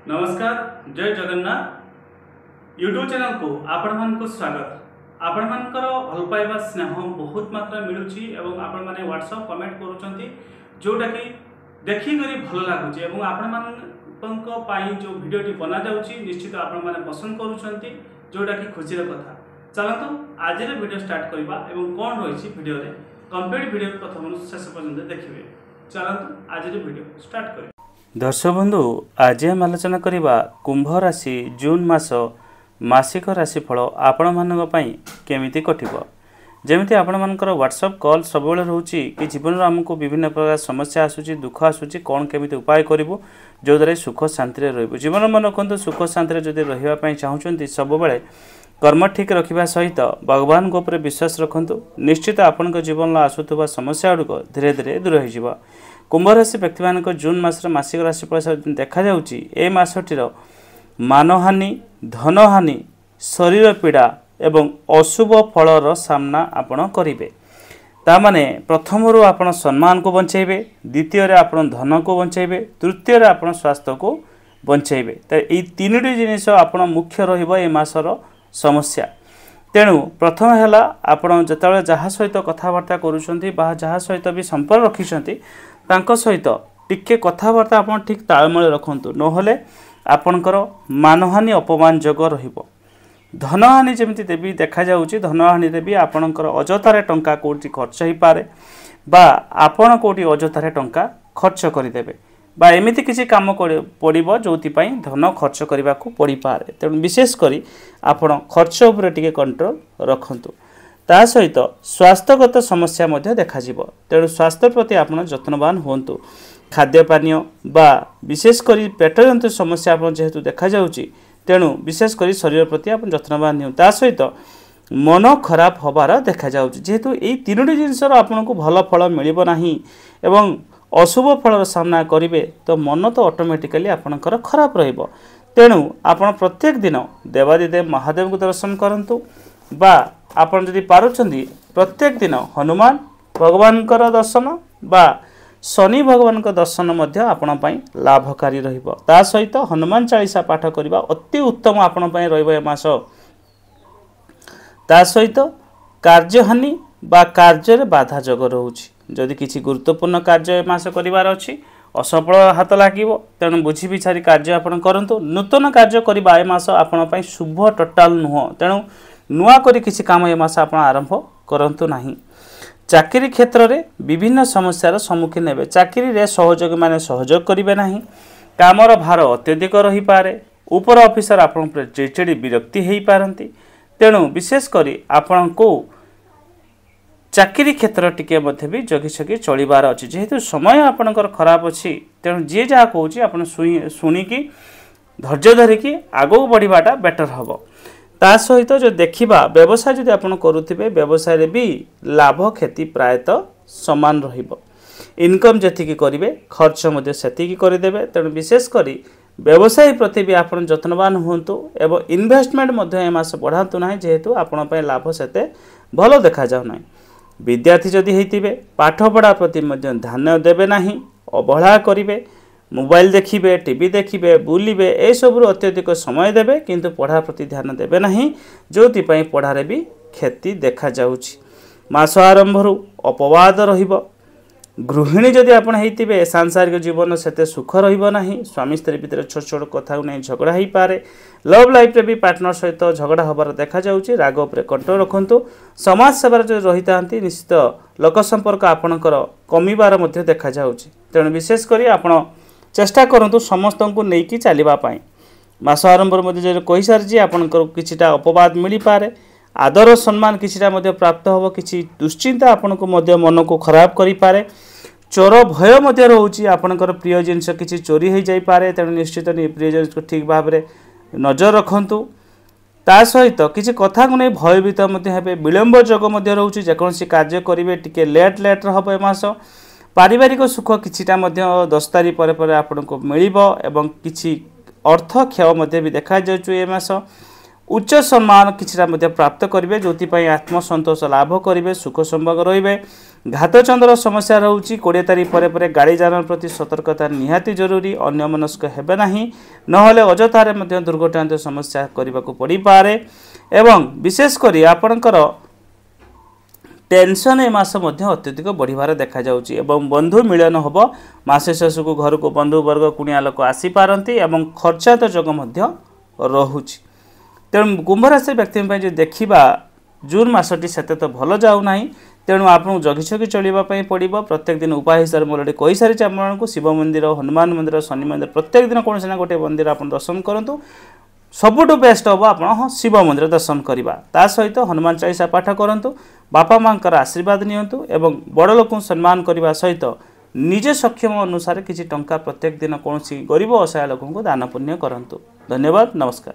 नमस्कार जय Jagannath YouTube channel को आपण मानक स्वागत। आपण मानकर भल पाइबा स्नेह बहुत मात्रा मिलुची एवं आपण माने व्हाट्सएप कमेंट करूचंती जोटा कि देखि करी भल लागुची एवं आपण मानक पाई जो वीडियोटी बना जाउची निश्चित आपण माने पसंद करूचंती जोटा कि खुशी र कथा। चलंतु आज रे वीडियो स्टार्ट करबा एवं कोन रहिची वीडियो रे कंप्लीट वीडियो प्रथम शेष पर्यंत देखिबे। चलंतु आज रे वीडियो स्टार्ट करी। दर्शक बंधु आज हम आलोचना करवा कुंभ राशि जून मास मासिक राशिफल आपण मानक पई केमिति कटिबो। जेमिति आपण मानकर व्हाट्सएप कॉल सब बेले रहउची कि जीवन आमको विभिन्न प्रकार समस्या आसुची दुख आसुची कोन केमिति उपाय करिवो जो द्वारा सुख शांति रे रहइबो। जीवन मन रखंतु सुख शांति रे जदि रहिबा पई चाहुचंती सब बेले कर्म ठीक रखिबा सहित भगवान को ऊपर विश्वास रखंतु निश्चित आपनक जीवन आसुतबा समस्या गुड़िक धीरे धीरे दूर हो। कुंभ राशि व्यक्ति मानक जून मासर मासिक राशिफल देखा जाउची ए मासटीर मानहानि धनहानि शरीर पीड़ा एवं अशुभ फलर सामना आपण करिवे। तामाने प्रथम रो आपण सम्मान को बंचेबे, द्वितीय रे आपण धन को बंचेबे, तृतीय रे आपण स्वास्थ्य को बंचेबे। त ए तीनटी जिनिस आपण मुख्य रहिबो ए मासर समस्या। तेणु प्रथम है आपण जतले जहाँ सहित कथबार्ता करूछंती बा जहाँ सहित भी संपर्क रखिछंती तांको सहित टिके कथबार्ता आपण ठीक तालमेल रखंतु नहले आपणकर मानहानि अपमान जग रहिबो। धनहानि जेमिति देवी देखा जाउची धनहानि रे भी आपणकर अजतारे टंका कोठी खर्च ही पारे बा आपण कोठी अजतारे टंका खर्च करिदेबे बा एमिति किसी काम पड़िबो जोति पई धन खर्च करबा को पड़ी पारे। तेणु विशेष करी आपण खर्च उपर टिके कंट्रोल रखंतु। ता सहित स्वास्थ्यगत समस्या मध्य देखा जिवो। तेणु स्वास्थ्य प्रति आपण जत्नवान होंतु। खाद्य पानीय बा विशेष करी पेट जंतु समस्या आपण जेहेतु देखा जाउची तेणु विशेष करी शरीर प्रति आपण जत्नवान हो। ता सहित मन खराब होबार देखा जाउची जेहेतु एई तीनोटी जिनिसर आपण को भल फल मिलिबो नाही एवं अशुभ फलर सामना करेंगे तो मन तो ऑटोमेटिकली आपणकर खराब रहिबो। तेणु आपण प्रत्येक दिन देवादिदेव महादेव को दर्शन करंतु बा आपण जदि पारुछंदी प्रत्येक दिन हनुमान भगवान दर्शन बा शनि भगवान दर्शन मध्य आपण पई लाभकारी रहिबो। ता सहित हनुमान चालीसा पाठ करबा अति उत्तम आपण पई रहिबो ए मास। ता सहित कार्यहानि बा कार्य रे बाधा जग रहउची जदि किसी गुरुत्वपूर्ण कार्य मास करिवार अछि असफल हाथ लागिवो तेणु बुझी विचारी कार्य आपण करंतु। नूतन कार्य करिबा ए मास आपण पई शुभ टोटाल नुह तेणु नुआ करी किसी काम ए मास आपण आरंभ करंतु नाही। चाकरी क्षेत्र रे विभिन्न समस्यार सम्मुखीन हेबे। चाकरी रे सहयोगी माने सहयोग करिवे नाही। कामर भार अत्यधिक रही पारे। ऊपर ऑफिसर आपण पर चिड़चिड़ी विरक्ति हेई पारंती। तेणु विशेष करी आपण को चाकरी क्षेत्र टिके मध्य भी जगी सगी चलिबार अछि जेहेतु समय आपणकर खराब अछि तेणु जे जहाँ कहूँ आप शुणिकी धैर्य धरिकी आगू बढ़ाटा बेटर हम। ता सहित जो देखा व्यवसाय जदि आप करुथिबे व्यवसाय रे भी लाभ क्षति प्रायतः समान रहिबो। इनकम जतिकी करिवे खर्च मध्य सेतिकी करिदेबे। तेणु विशेष करी व्यवसाय प्रति भी आप जत्नवान होंतु एवं इन्वेस्टमेंट मध्य ए मास बढ़ातु नाही जेहेतु आपण पय लाभ सेते भलो देखा जाउ नाही। विद्यार्थी जदि हेतिबे पाठ पढ़ा प्रति मध्य ध्यान देबे नाही अवहेला करिवे मोबाइल देखिबे टीवी देखिबे बुलिबे ए सब अत्यधिक समय देबे किंतु पढ़ा प्रति ध्यान देबे नाही जोति पई पढ़ारे भी क्षति देखा जाउछि। मास आरंभ रु अपवाद रहिबो। गृहिणी जदि आपण हेतिबे सांसारिक जीवन सेते सुख रहिबो नाही। स्वामी स्त्री भीतर छोट छोट कथा नै झगड़ा ही पारे। लव लाइफ रे भी पार्टनर सहित झगड़ा होबार देखा जाउछि। राग उपरे कंट्रोल रखंतु। समाज सेवा रे रहितांती निश्चित लोक संपर्क आपणकर कमिबार मध्ये देखा जाउछि। तेणु विशेष करी आपण चेष्टा करंतु समस्तंकु नेकी चलिबा पई। मास आरंभ मध्ये जे कहि सारजी आपणकर किछिटा अपवाद मिली पारे। आदर सम्मान किछिटा मध्ये प्राप्त होबो। किछि दुश्चिंता आपनको मध्ये मन को खराब करि पारे। चोर भय मध्ये रहउची आपणकर प्रिय जिनिस किछि चोरी हो जाई पारे। तेणु निश्चित प्रिय जिनिस को ठीक भाव रे नजर रखंतु। ता सहित किछि कथा को नै भयभीत मध्ये हेबे। विलंब जग मध्ये रहउची जेकोनसी कार्य करिवे टिके लेट हबो ए मास। पारिवारिक सुख किछिटा मध्ये 10 तारिख परे परे आपनको मिलिबो एवं किछि अर्थ क्षय मध्ये भी देखा जाउछु ए मास। उच्च सम्मान किछिटा मध्य प्राप्त करेंगे जो आत्मसंतोष लाभ करेंगे सुख संभोग रे घातचंद्र समस्या रोचे 20 तारीख पर गाड़ी जान प्रति सतर्कता निहाती जरूरी अन्यमनस्क हेबे नहीं नहले अजथारे मध्य दुर्घटना समस्या करने को पड़ पारे एवं विशेषकर आपणकर टेंशन ए मास मध्य अत्यधिक बढ़िबार देखा जाउची एवं बंधु मिलन होब मासे शेष को घर को बंधु वर्ग कुणिया लोक आसी पारंती एवं खर्चात जग मध्य रहुची तेणु कुंभ राशि व्यक्ति जो देखा जून मासटी सेते तो भल जाऊ नहीं तेणु आपको जगी छकी चलवाई पड़ो प्रत्येक दिन उपाय हिसाब से कही सारी आपको शिव मंदिर हनुमान मंदिर शनि मंदिर प्रत्येक दिन कौन ना गोटे मंदिर आप दर्शन करूँ सबुठ बेस्ट हम आप हाँ शिव मंदिर दर्शन करवा ता सहित हनुमान चालीसा पाठ करूँ बापा माँ आशीर्वाद नियंतु एवं बड़ लोक सम्मान करने सहित निजे सक्षम अनुसार किसी टंका प्रत्येक दिन कौन गरीब असहाय लोक दान पुण्य करूँ। धन्यवाद। नमस्कार।